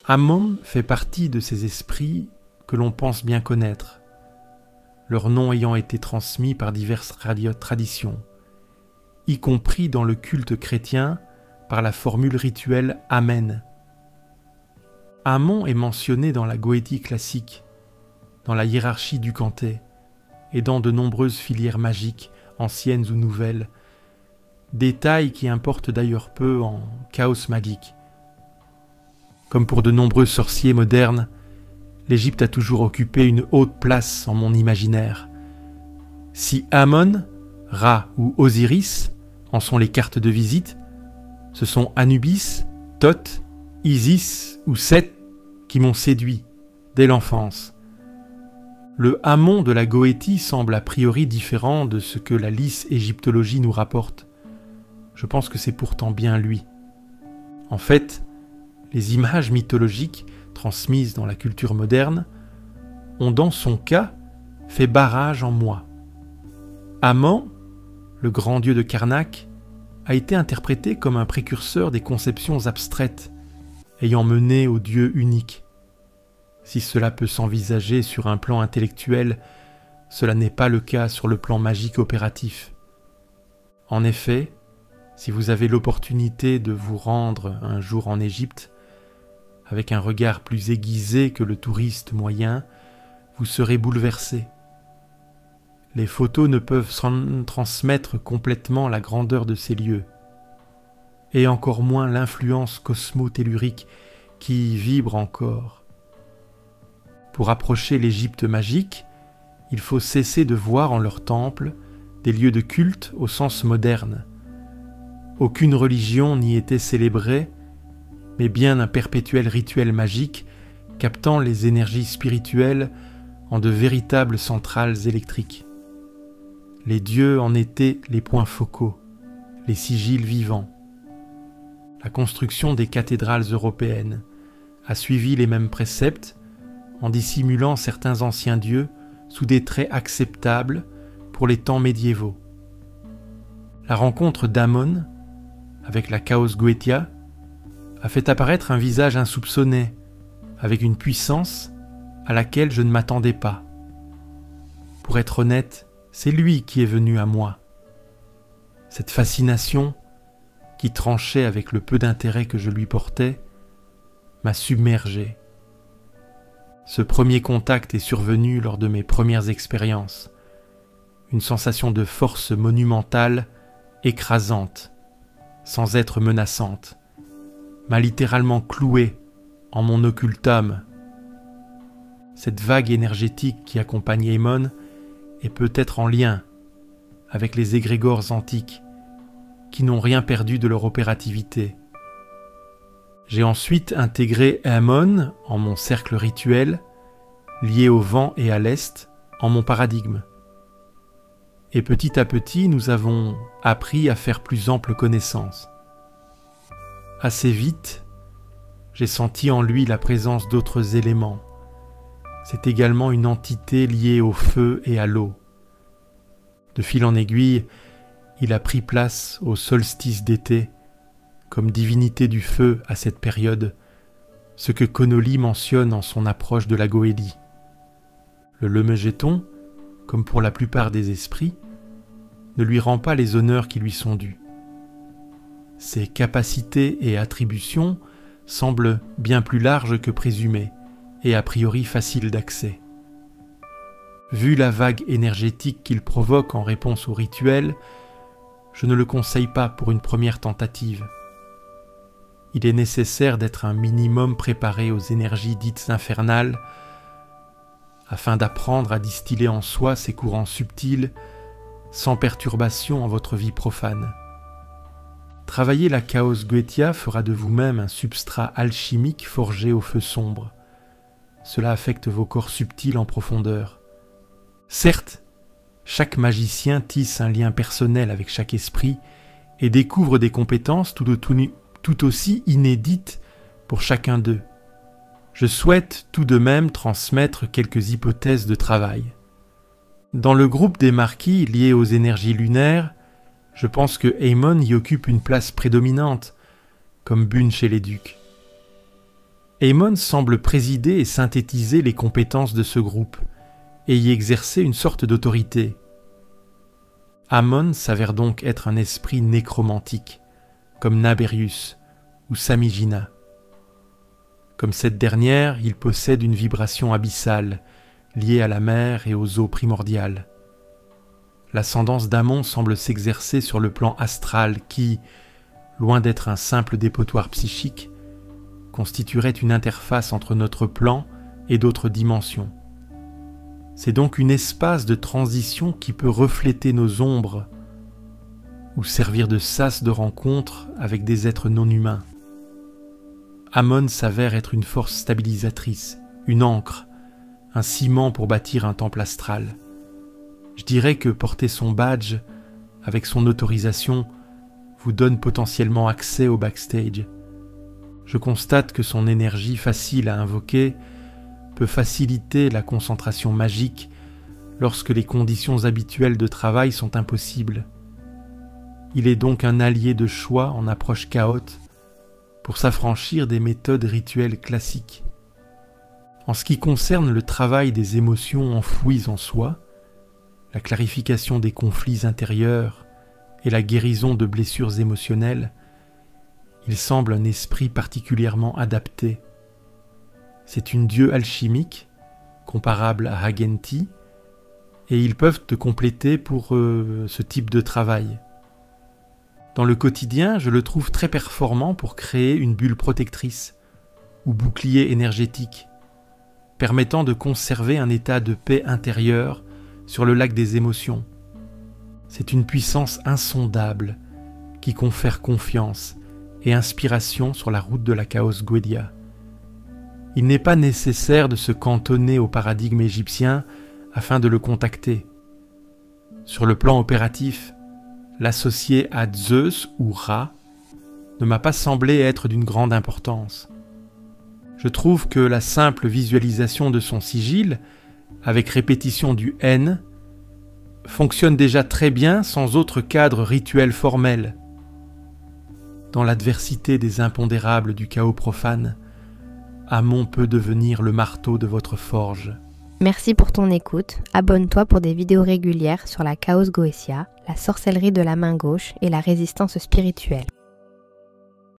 Amon fait partie de ces esprits que l'on pense bien connaître, leur nom ayant été transmis par diverses traditions, y compris dans le culte chrétien par la formule rituelle « Amen ». Amon est mentionné dans la Goétie classique, dans la hiérarchie du Canté et dans de nombreuses filières magiques, anciennes ou nouvelles, détails qui importent d'ailleurs peu en chaos magique. Comme pour de nombreux sorciers modernes, l'Égypte a toujours occupé une haute place en mon imaginaire. Si Amon, Ra ou Osiris en sont les cartes de visite, ce sont Anubis, Thoth, Isis ou Seth qui m'ont séduit dès l'enfance. Le Amon de la Goétie semble a priori différent de ce que la lisse égyptologie nous rapporte. Je pense que c'est pourtant bien lui. En fait, les images mythologiques transmises dans la culture moderne ont dans son cas fait barrage en moi. Amon, le grand dieu de Karnak, a été interprété comme un précurseur des conceptions abstraites, ayant mené au Dieu unique. Si cela peut s'envisager sur un plan intellectuel, cela n'est pas le cas sur le plan magique opératif. En effet, si vous avez l'opportunité de vous rendre un jour en Égypte, avec un regard plus aiguisé que le touriste moyen, vous serez bouleversé. Les photos ne peuvent transmettre complètement la grandeur de ces lieux, et encore moins l'influence cosmo-tellurique qui y vibre encore. Pour approcher l'Égypte magique, il faut cesser de voir en leurs temples des lieux de culte au sens moderne. Aucune religion n'y était célébrée, mais bien un perpétuel rituel magique captant les énergies spirituelles en de véritables centrales électriques. Les dieux en étaient les points focaux, les sigils vivants. La construction des cathédrales européennes a suivi les mêmes préceptes en dissimulant certains anciens dieux sous des traits acceptables pour les temps médiévaux. La rencontre d'Amon avec la Chaos Goetia a fait apparaître un visage insoupçonné, avec une puissance à laquelle je ne m'attendais pas. Pour être honnête, c'est lui qui est venu à moi. Cette fascination, qui tranchait avec le peu d'intérêt que je lui portais, m'a submergé. Ce premier contact est survenu lors de mes premières expériences. Une sensation de force monumentale, écrasante, sans être menaçante, m'a littéralement cloué en mon occultum. Cette vague énergétique qui accompagne Amon est peut-être en lien avec les égrégores antiques qui n'ont rien perdu de leur opérativité. J'ai ensuite intégré Amon en mon cercle rituel, lié au vent et à l'est, en mon paradigme. Et petit à petit, nous avons appris à faire plus ample connaissance. Assez vite, j'ai senti en lui la présence d'autres éléments. C'est également une entité liée au feu et à l'eau. De fil en aiguille, il a pris place au solstice d'été, comme divinité du feu à cette période, ce que Connolly mentionne en son approche de la goélie. Le Lemegéton, comme pour la plupart des esprits, ne lui rend pas les honneurs qui lui sont dus. Ses capacités et attributions semblent bien plus larges que présumées et a priori faciles d'accès. Vu la vague énergétique qu'il provoque en réponse au rituel, je ne le conseille pas pour une première tentative. Il est nécessaire d'être un minimum préparé aux énergies dites infernales afin d'apprendre à distiller en soi ces courants subtils sans perturbation en votre vie profane. Travailler la Chaos Goetia fera de vous-même un substrat alchimique forgé au feu sombre. Cela affecte vos corps subtils en profondeur. Certes, chaque magicien tisse un lien personnel avec chaque esprit et découvre des compétences tout aussi inédites pour chacun d'eux. Je souhaite tout de même transmettre quelques hypothèses de travail. Dans le groupe des marquis liés aux énergies lunaires, je pense que Amon y occupe une place prédominante, comme Bune chez les ducs. Aemon semble présider et synthétiser les compétences de ce groupe et y exercer une sorte d'autorité. Amon s'avère donc être un esprit nécromantique, comme Naberius ou Samijina. Comme cette dernière, il possède une vibration abyssale, liée à la mer et aux eaux primordiales. L'ascendance d'Amon semble s'exercer sur le plan astral qui, loin d'être un simple dépotoir psychique, constituerait une interface entre notre plan et d'autres dimensions. C'est donc une espace de transition qui peut refléter nos ombres ou servir de sas de rencontre avec des êtres non humains. Amon s'avère être une force stabilisatrice, une ancre, un ciment pour bâtir un temple astral. Je dirais que porter son badge, avec son autorisation, vous donne potentiellement accès au backstage. Je constate que son énergie facile à invoquer peut faciliter la concentration magique lorsque les conditions habituelles de travail sont impossibles. Il est donc un allié de choix en approche chaotique pour s'affranchir des méthodes rituelles classiques. En ce qui concerne le travail des émotions enfouies en soi, la clarification des conflits intérieurs et la guérison de blessures émotionnelles, il semble un esprit particulièrement adapté. C'est une dieu alchimique, comparable à Hagenti, et ils peuvent te compléter pour ce type de travail. Dans le quotidien, je le trouve très performant pour créer une bulle protectrice ou bouclier énergétique, permettant de conserver un état de paix intérieure sur le lac des émotions. C'est une puissance insondable qui confère confiance et inspiration sur la route de la Chaos Gwedia. Il n'est pas nécessaire de se cantonner au paradigme égyptien afin de le contacter. Sur le plan opératif, l'associer à Zeus ou Ra ne m'a pas semblé être d'une grande importance. Je trouve que la simple visualisation de son sigil, avec répétition du N, fonctionne déjà très bien sans autre cadre rituel formel. Dans l'adversité des impondérables du chaos profane, Amon peut devenir le marteau de votre forge. Merci pour ton écoute. Abonne-toi pour des vidéos régulières sur la Chaos Goetia, la sorcellerie de la main gauche et la résistance spirituelle.